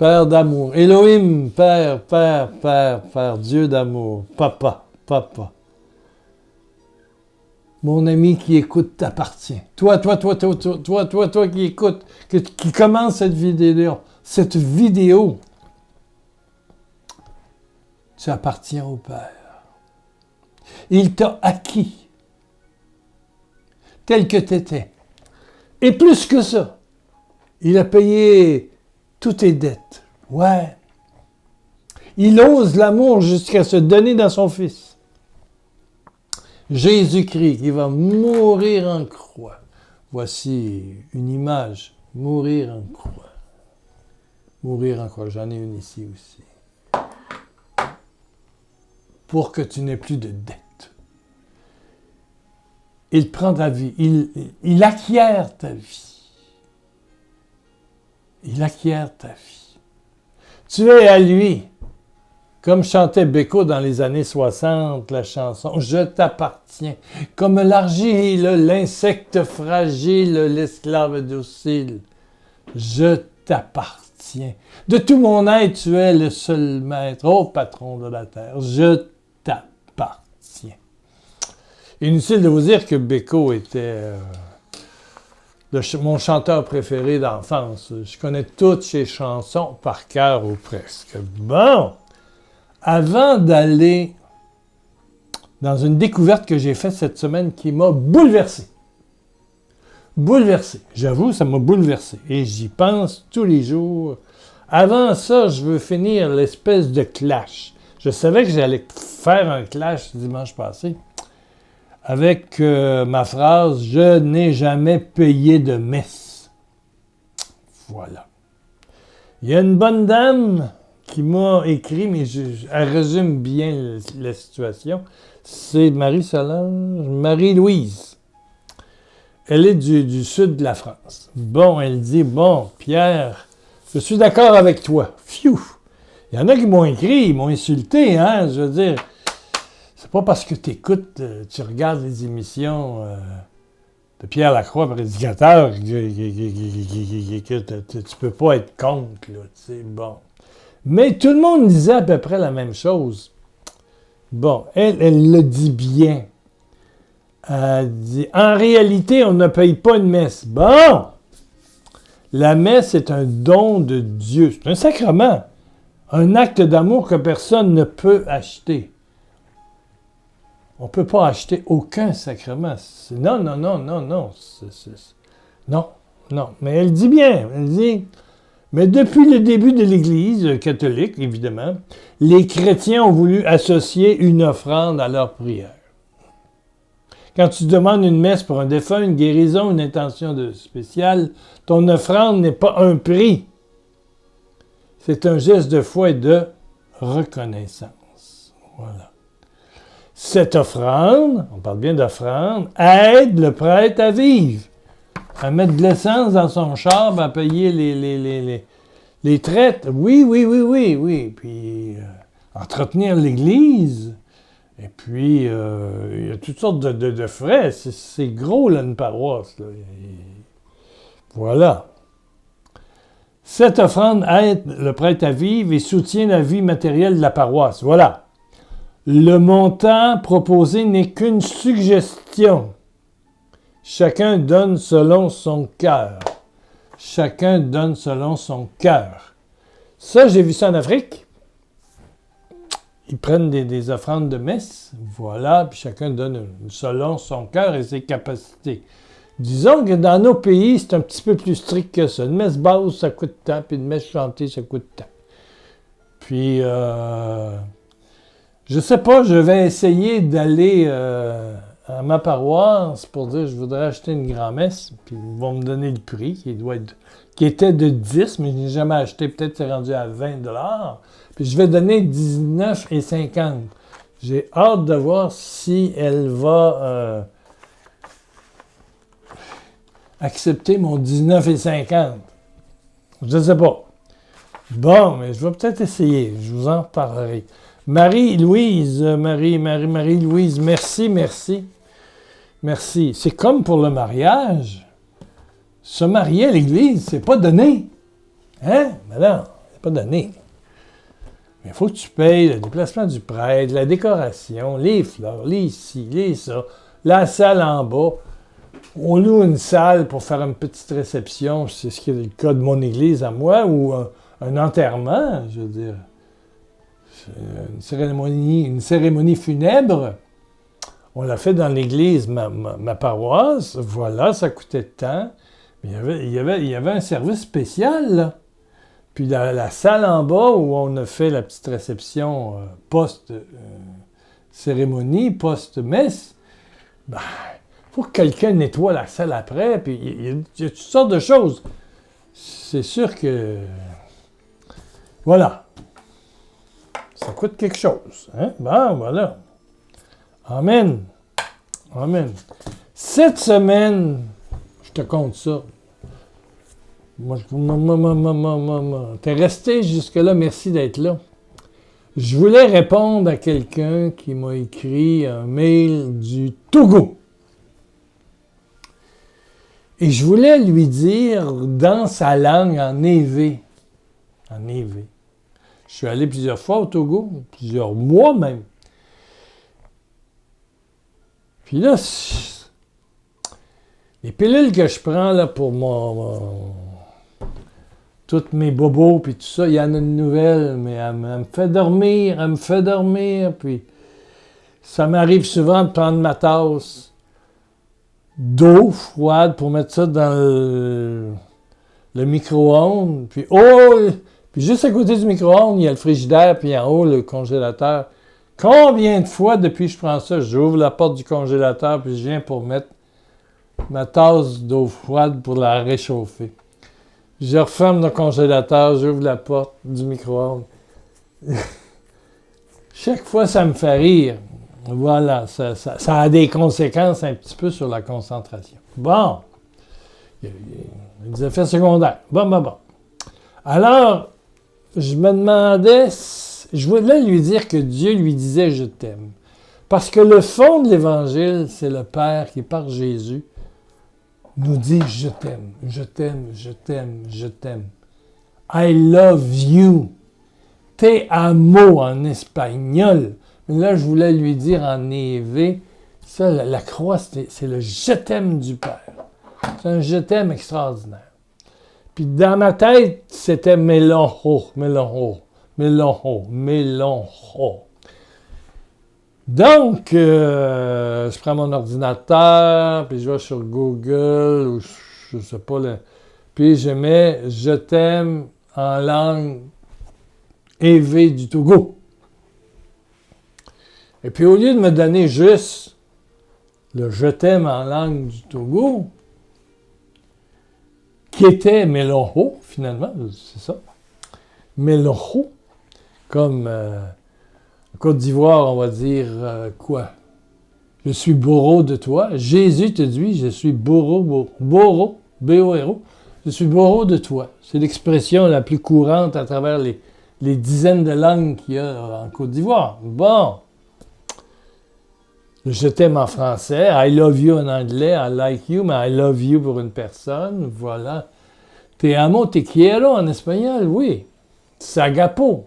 Père d'amour. Elohim, Père, Père, Père, Père, Dieu d'amour. Papa, Papa. Mon ami qui écoute t'appartient. Toi qui écoute, qui commence cette vidéo, tu appartiens au Père. Il t'a acquis, tel que tu étais. Et plus que ça, il a payé toutes tes dettes. Ouais. Il ose l'amour jusqu'à se donner dans son Fils. Jésus-Christ qui va mourir en croix. Voici une image. Mourir en croix. Mourir en croix. J'en ai une ici aussi. Pour que tu n'aies plus de dette. Il prend ta vie. Il acquiert ta vie. Il acquiert ta vie. Tu es à lui. Comme chantait Beko dans les années 60, la chanson « Je t'appartiens ». Comme l'argile, l'insecte fragile, l'esclave docile. Je t'appartiens. De tout mon être, tu es le seul maître, ô patron de la terre. Je t'appartiens. Inutile de vous dire que Beko était mon chanteur préféré d'enfance. Je connais toutes ses chansons par cœur ou presque. Bon! Avant d'aller dans une découverte que j'ai faite cette semaine qui m'a bouleversé. Bouleversé. J'avoue, ça m'a bouleversé. Et j'y pense tous les jours. Avant ça, je veux finir l'espèce de clash. Je savais que j'allais faire un clash dimanche passé avec ma phrase « Je n'ai jamais payé de messe ». Voilà. Il y a une bonne dame qui m'a écrit, mais elle résume bien la situation. C'est Marie-Louise. Elle est du sud de la France. Bon, elle dit, bon, Pierre, je suis d'accord avec toi. Pfiou! Il y en a qui m'ont écrit, ils m'ont insulté, hein, je veux dire. C'est pas parce que tu écoutes, tu regardes les émissions de Pierre Lacroix, prédicateur, que tu peux pas être contre, là, tu sais, bon. Mais tout le monde disait à peu près la même chose. Bon, elle le dit bien. Elle dit, en réalité, on ne paye pas une messe. Bon! La messe est un don de Dieu. C'est un sacrement. Un acte d'amour que personne ne peut acheter. On ne peut pas acheter aucun sacrement. Non. Non. Mais elle dit bien. Elle dit... Mais depuis le début de l'Église catholique, évidemment, les chrétiens ont voulu associer une offrande à leur prière. Quand tu demandes une messe pour un défunt, une guérison, une intention spéciale, ton offrande n'est pas un prix. C'est un geste de foi et de reconnaissance. Voilà. Cette offrande, on parle bien d'offrande, aide le prêtre à vivre. À mettre de l'essence dans son char, à payer les traites. Oui. Puis entretenir l'Église. Et puis, il y a toutes sortes de frais. C'est gros, là, une paroisse. Là. Voilà. Cette offrande aide le prêtre à vivre et soutient la vie matérielle de la paroisse. Voilà. Le montant proposé n'est qu'une suggestion. Chacun donne selon son cœur. Chacun donne selon son cœur. Ça, j'ai vu ça en Afrique. Ils prennent des offrandes de messe. Voilà, puis chacun donne selon son cœur et ses capacités. Disons que dans nos pays, c'est un petit peu plus strict que ça. Une messe basse, ça coûte tant, puis une messe chantée, ça coûte tant. Puis, je sais pas, je vais essayer d'aller... à ma paroisse pour dire je voudrais acheter une grand-messe, puis ils vont me donner le prix qui était de 10, mais je n'ai jamais acheté, peut-être c'est rendu à 20 $. Puis je vais donner 19,50 $. J'ai hâte de voir si elle va accepter mon 19,50 $. Je ne sais pas. Bon, mais je vais peut-être essayer, je vous en parlerai. Marie-Louise, Marie-Louise, merci. C'est comme pour le mariage. Se marier à l'église, c'est pas donné. Hein? Mais non, pas donné. Mais il faut que tu payes le déplacement du prêtre, la décoration, les fleurs, les ci, les ça, la salle en bas. On loue une salle pour faire une petite réception, c'est ce qui est le cas de mon église à moi, ou un enterrement, je veux dire. Une cérémonie funèbre. On l'a fait dans l'église, ma paroisse. Voilà, ça coûtait tant. Mais il y avait un service spécial, là. Puis la salle en bas où on a fait la petite réception post-cérémonie, post-messe, ben, il faut que quelqu'un nettoie la salle après, puis il y a toutes sortes de choses. C'est sûr que... Voilà. Ça coûte quelque chose. Hein? Bon, voilà. Amen. Amen. Cette semaine, je te compte ça. T'es resté jusque-là, merci d'être là. Je voulais répondre à quelqu'un qui m'a écrit un mail du Togo. Et je voulais lui dire dans sa langue, en évé. En évé. Je suis allé plusieurs fois au Togo, plusieurs mois même. Puis là, les pilules que je prends là, pour toutes mes bobos, puis tout ça, il y en a une nouvelle, mais elle me fait dormir, puis ça m'arrive souvent de prendre ma tasse d'eau froide pour mettre ça dans le micro-ondes, puis juste à côté du micro-ondes, il y a le frigidaire, puis en haut, le congélateur. Combien de fois, depuis que je prends ça, j'ouvre la porte du congélateur, puis je viens pour mettre ma tasse d'eau froide pour la réchauffer. Je referme le congélateur, j'ouvre la porte du micro-ondes. Chaque fois, ça me fait rire. Voilà, ça a des conséquences un petit peu sur la concentration. Bon, il y a des effets secondaires. Bon. Alors, je me demandais, je voulais lui dire que Dieu lui disait « Je t'aime ». Parce que le fond de l'Évangile, c'est le Père qui, par Jésus, nous dit « Je t'aime, je t'aime, je t'aime, je t'aime ». I love you. Te amo en espagnol. Mais là, je voulais lui dire en évé, ça, la croix, c'est le « Je t'aime » du Père. C'est un « Je t'aime » extraordinaire. Puis dans ma tête, c'était Melonho. Donc, je prends mon ordinateur, puis je vais sur Google, ou je sais pas, puis je mets « Je t'aime » en langue évé du Togo. Et puis au lieu de me donner juste le « Je t'aime » en langue du Togo, qui était Melonho, finalement, c'est ça. Melonho, comme en Côte d'Ivoire, on va dire quoi? Je suis bourreau de toi. Jésus te dit, je suis bourreau, B-O-R-O, je suis bourreau de toi. C'est l'expression la plus courante à travers les dizaines de langues qu'il y a en Côte d'Ivoire. Bon. Je t'aime en français, I love you en anglais, I like you, mais I love you pour une personne, voilà. Te amo, te quiero en espagnol, oui. Sagapo.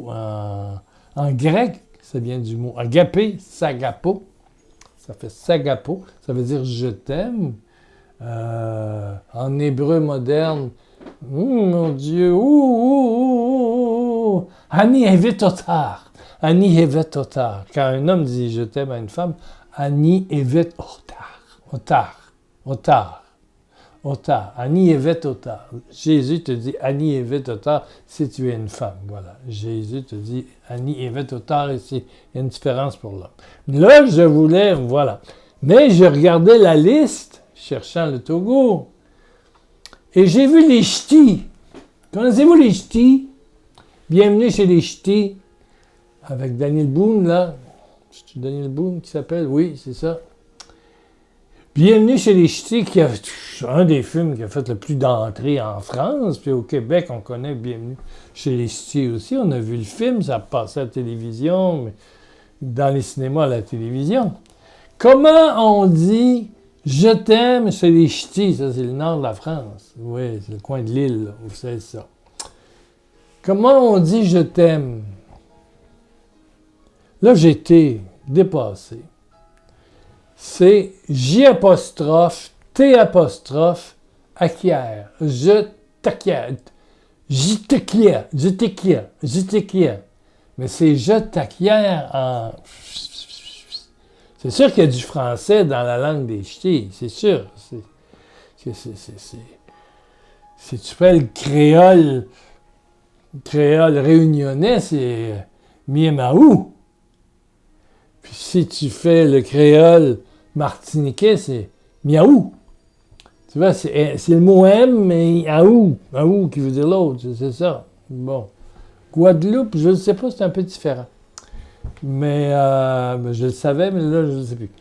En grec, ça vient du mot agapé, sagapo. Ça fait sagapo, ça veut dire je t'aime. En hébreu moderne, mon Dieu, Ani evet otar. Ani evet otar. Quand un homme dit je t'aime à une femme, Ani evet otar. Ani evet otar. Jésus te dit Ani evet otar si tu es une femme. Voilà. Jésus te dit Ani evet otar ici. Il y a une différence pour l'homme. Là, je voulais, voilà. Mais je regardais la liste, cherchant le Togo. Et j'ai vu les ch'tis. Connaissez-vous les ch'tis? Bienvenue chez les ch'tis. Avec Daniel Boone, là. C'est Daniel Boone qui s'appelle? Oui, c'est ça. Bienvenue chez les ch'tis, qui a un des films qui a fait le plus d'entrées en France. Puis au Québec, on connaît Bienvenue chez les ch'tis aussi. On a vu le film, ça passait à la télévision, mais dans les cinémas à la télévision. Comment on dit « Je t'aime chez les ch'tis » Ça, c'est le nord de la France. Oui, c'est le coin de l'île, là, où c'est ça. Comment on dit je t'aime? Là, j'ai été dépassé. C'est J apostrophe, T apostrophe, acquiert. Je t'acquiert. Je t'acquiert. Mais c'est je t'acquiert en... C'est sûr qu'il y a du français dans la langue des ch'tis, c'est sûr. Si tu fais le créole réunionnais, c'est miemaou. Puis si tu fais le créole martiniquais, c'est miaou. Tu vois, c'est le mot M, mais aou qui veut dire l'autre, c'est ça. Bon. Guadeloupe, je ne sais pas, c'est un peu différent. Mais je le savais, mais là, je ne sais plus.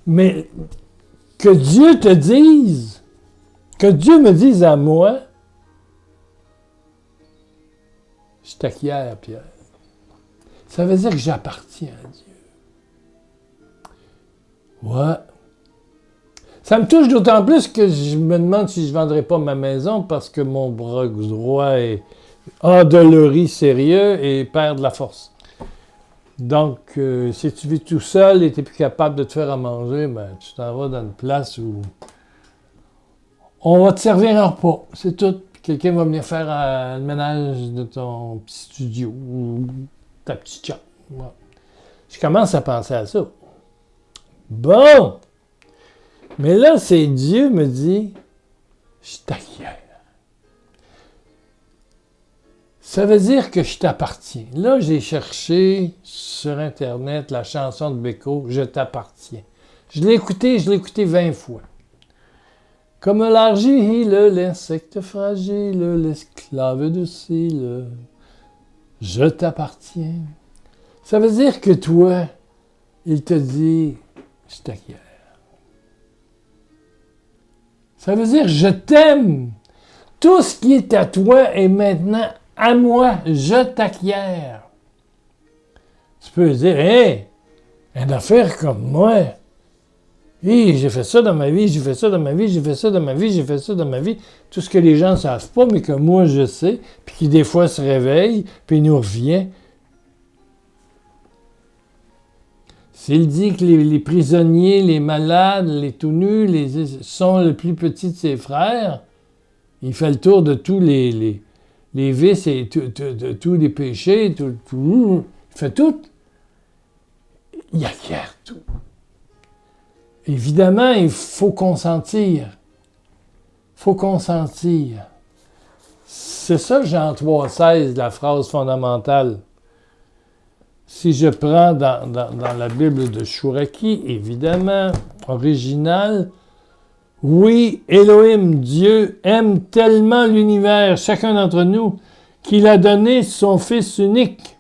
Mais que Dieu te dise, que Dieu me dise à moi, je t'acquiers, Pierre. Ça veut dire que j'appartiens à Dieu. Ouais. Ça me touche d'autant plus que je me demande si je ne vendrai pas ma maison parce que mon bras droit est endolori sérieux et perd de la force. Donc, si tu vis tout seul et tu n'es plus capable de te faire à manger, ben, tu t'en vas dans une place où on va te servir un repas, c'est tout. Quelqu'un va venir faire le ménage de ton petit studio ou ta petite chambre. Ouais. Je commence à penser à ça. Bon! Mais là, c'est Dieu me dit, je t'acquiers. Ça veut dire que je t'appartiens. Là, j'ai cherché sur Internet la chanson de Beko, Je t'appartiens. Je l'ai écouté 20 fois. Comme l'argile, l'insecte fragile, l'esclave docile, je t'appartiens. Ça veut dire que toi, il te dit, je t'acquiers. Ça veut dire, je t'aime. Tout ce qui est à toi est maintenant à moi. Je t'acquiers. Tu peux dire, hé, une affaire comme moi. Hey, j'ai fait ça dans ma vie, j'ai fait ça dans ma vie, j'ai fait ça dans ma vie, j'ai fait ça dans ma vie. Tout ce que les gens ne savent pas, mais que moi je sais, puis qui des fois se réveille, puis nous revient. S'il dit que les prisonniers, les malades, les tout nus, sont le plus petit de ses frères, il fait le tour de tous les vices et de tous les péchés, il fait tout. Il acquiert tout. Évidemment, il faut consentir. Il faut consentir. C'est ça, Jean 3,16, la phrase fondamentale. Si je prends dans la Bible de Chouraki, évidemment, original, oui, Elohim, Dieu, aime tellement l'univers, chacun d'entre nous, qu'il a donné son Fils unique,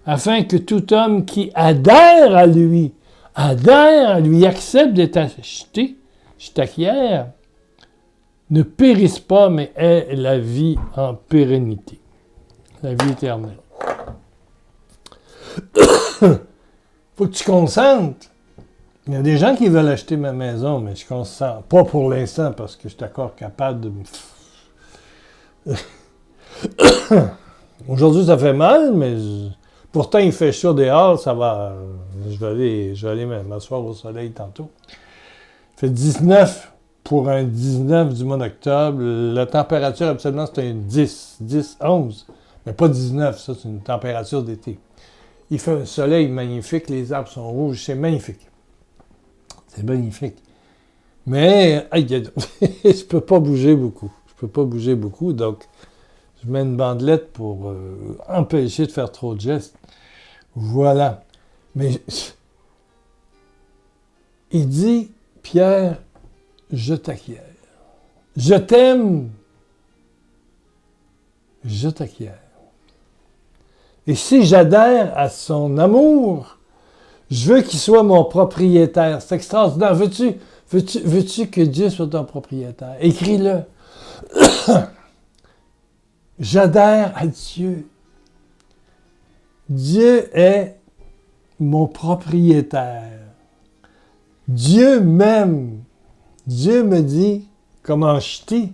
afin que tout homme qui adhère à lui, accepte d'être acheté, je t'acquiers, ne périsse pas, mais ait la vie en pérennité, la vie éternelle. Faut que tu consentes. Il y a des gens qui veulent acheter ma maison, mais je consens. Pas pour l'instant, parce que je suis encore capable de me... Aujourd'hui, ça fait mal, mais pourtant, il fait chaud dehors, ça va. Je vais aller m'asseoir au soleil tantôt. Il fait 19 pour un 19 du mois d'octobre. La température, absolument, c'est un 10, 11. Mais pas 19, ça, c'est une température d'été. Il fait un soleil magnifique, les arbres sont rouges, c'est magnifique. C'est magnifique. Mais, je peux pas bouger beaucoup. Donc, je mets une bandelette pour empêcher de faire trop de gestes. Voilà. Mais, il dit, Pierre, je t'acquiers. Je t'aime. Je t'acquiers. Et si j'adhère à son amour, je veux qu'il soit mon propriétaire. C'est extraordinaire. Veux-tu que Dieu soit ton propriétaire? Écris-le. J'adhère à Dieu. Dieu est mon propriétaire. Dieu m'aime. Dieu me dit, comme en ch'ti,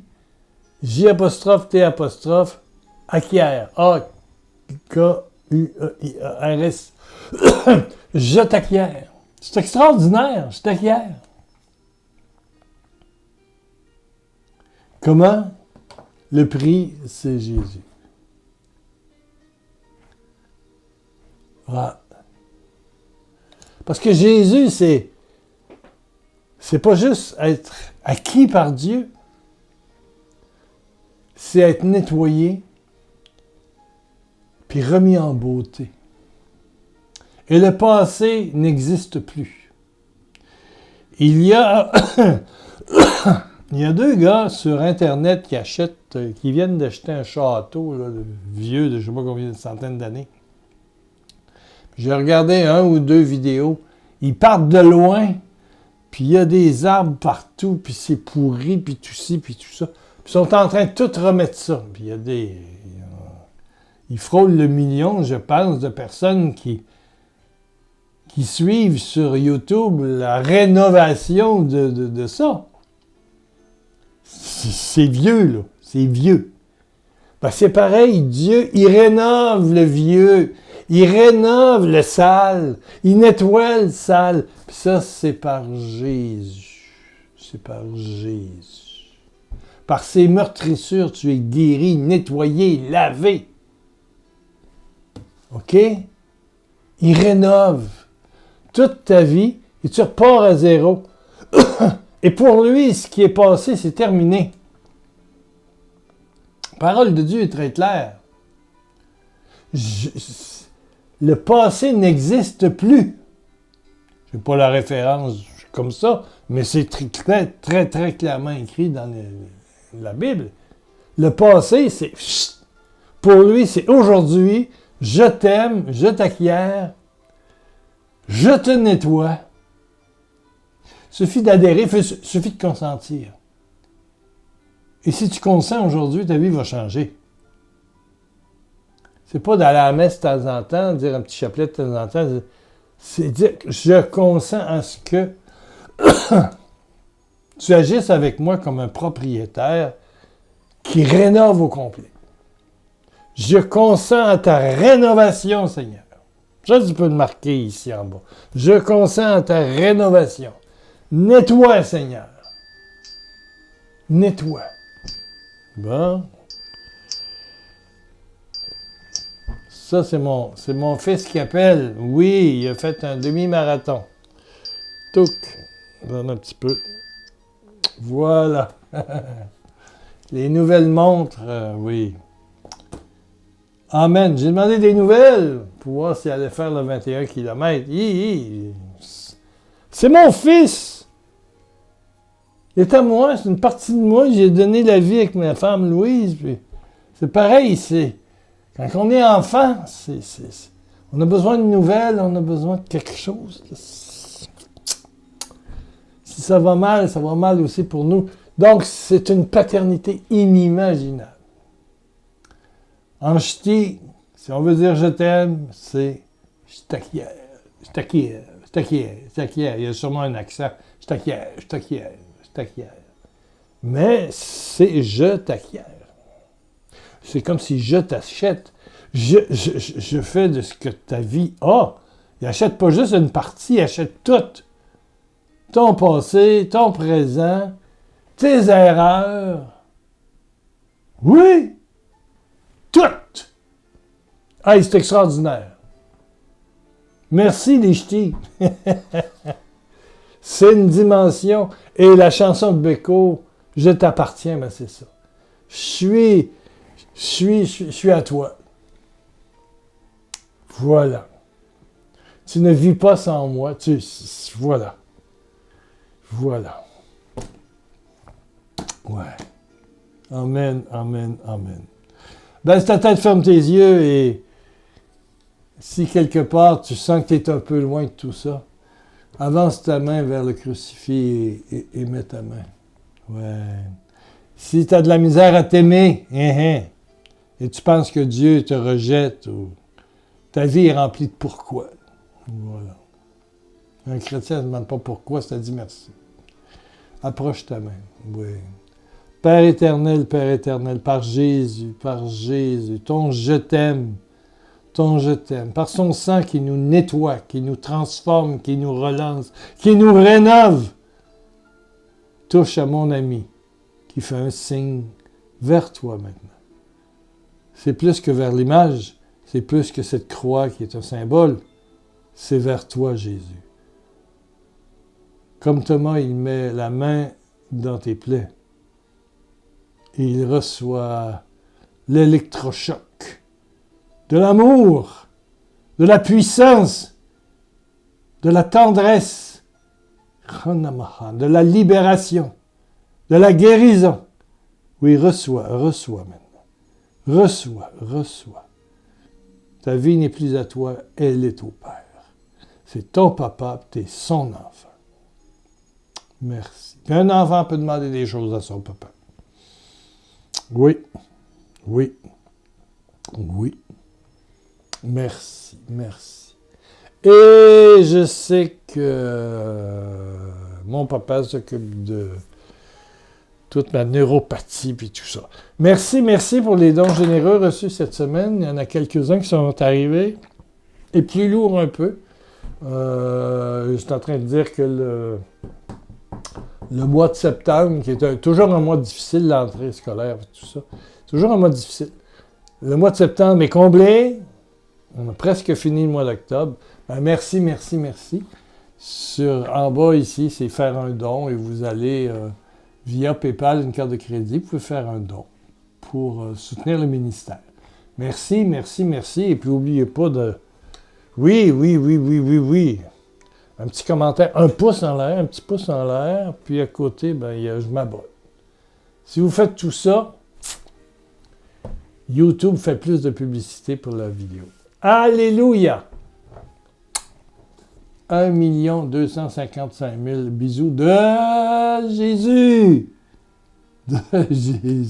J apostrophe, T apostrophe, Acquiert. A-K-U-E-I-R-S. Je t'acquiert. C'est extraordinaire. Je t'acquiert. Comment? Le prix, c'est Jésus. Voilà. Parce que Jésus, c'est pas juste être acquis par Dieu, c'est être nettoyé, puis remis en beauté. Et le passé n'existe plus. Il y a deux gars sur Internet qui viennent d'acheter un château là, vieux de je ne sais pas combien de centaines d'années. J'ai regardé un ou deux vidéos. Ils partent de loin, puis il y a des arbres partout, puis c'est pourri, puis tout ci, puis tout ça. Puis ils sont en train de tout remettre ça. Puis il y a ils frôlent le million, je pense, de personnes qui suivent sur YouTube la rénovation de ça. C'est vieux, là. C'est vieux. Ben, c'est pareil, Dieu, il rénove le vieux. Il rénove le sale. Il nettoie le sale. Puis ça, c'est par Jésus. C'est par Jésus. Par ses meurtrissures, tu es guéri, nettoyé, lavé. OK? Il rénove toute ta vie et tu repars à zéro. Et pour lui, ce qui est passé, c'est terminé. La parole de Dieu est très claire. Le passé n'existe plus. Je n'ai pas la référence comme ça, mais c'est très, très, très clairement écrit dans la Bible. Le passé, c'est... Pour lui, c'est aujourd'hui, je t'aime, je t'acquiers, je te nettoie. Suffit d'adhérer, suffit de consentir. Et si tu consens aujourd'hui, ta vie va changer. C'est pas d'aller à la messe de temps en temps, dire un petit chapelet de temps en temps. C'est dire que je consens à ce que tu agisses avec moi comme un propriétaire qui rénove au complet. Je consens à ta rénovation, Seigneur. Ça, tu peux le marquer ici en bas. Je consens à ta rénovation. Nettoie, Seigneur. Nettoie. Bon. Ça, c'est mon fils qui appelle. Oui, il a fait un demi-marathon. Touc. Donne un petit peu. Voilà. Les nouvelles montres, oui. Amen. J'ai demandé des nouvelles pour voir s'il allait faire le 21 km. C'est mon fils. Il est à moi, c'est une partie de moi. J'ai donné la vie avec ma femme Louise. Puis c'est pareil, quand on est enfant, on a besoin de nouvelles, on a besoin de quelque chose. Si ça va mal aussi pour nous. Donc, c'est une paternité inimaginable. En ch'ti, si on veut dire je t'aime, c'est je t'acquiers, je t'acquiers, je t'acquiers, je t'acquiers. Il y a sûrement un accent. Je t'acquiers, je t'acquiers, je t'acquiers. Mais c'est je t'acquiers. C'est comme si je t'achète. Je fais de ce que ta vie a. Il n'achète pas juste une partie, il achète tout. Ton passé, ton présent, tes erreurs. Oui! Tout! Ah, c'est extraordinaire. Merci les ch'tis. C'est une dimension. Et la chanson de Beko, je t'appartiens, ben c'est ça. Je suis à toi. Voilà. Tu ne vis pas sans moi. Voilà. Voilà. Ouais. Amen, amen, amen. Baisse ta tête, ferme tes yeux et si quelque part tu sens que tu es un peu loin de tout ça, avance ta main vers le crucifix et mets ta main. Ouais. Si tu as de la misère à t'aimer, et tu penses que Dieu te rejette, ou ta vie est remplie de pourquoi. Voilà. Un chrétien ne demande pas pourquoi, ça dit merci. Approche ta main. Oui. Père éternel, par Jésus, ton je t'aime, par son sang qui nous nettoie, qui nous transforme, qui nous relance, qui nous rénove. Touche à mon ami qui fait un signe vers toi maintenant. C'est plus que vers l'image, c'est plus que cette croix qui est un symbole, c'est vers toi, Jésus. Comme Thomas, il met la main dans tes plaies et il reçoit l'électrochoc de l'amour, de la puissance, de la tendresse, de la libération, de la guérison. Oui, reçois maintenant. Reçois. Ta vie n'est plus à toi, elle est au Père. C'est ton papa, tu es son enfant. Merci. Un enfant peut demander des choses à son papa. Oui. Merci. Et je sais que mon papa s'occupe de toute ma neuropathie puis tout ça. Merci pour les dons généreux reçus cette semaine. Il y en a quelques-uns qui sont arrivés. Et plus lourd un peu. Je suis en train de dire que le mois de septembre, qui est toujours un mois difficile, l'entrée scolaire et tout ça, toujours un mois difficile. Le mois de septembre est comblé. On a presque fini le mois d'octobre. Ben, merci. En bas ici, c'est faire un don et vous allez, via PayPal, une carte de crédit, vous pouvez faire un don pour soutenir le ministère. Merci. Et puis, n'oubliez pas de... Oui. Un petit commentaire, un petit pouce en l'air, puis à côté, je m'abonne. Si vous faites tout ça, YouTube fait plus de publicité pour la vidéo. Alléluia! 1 255 000 bisous de Jésus! De Jésus!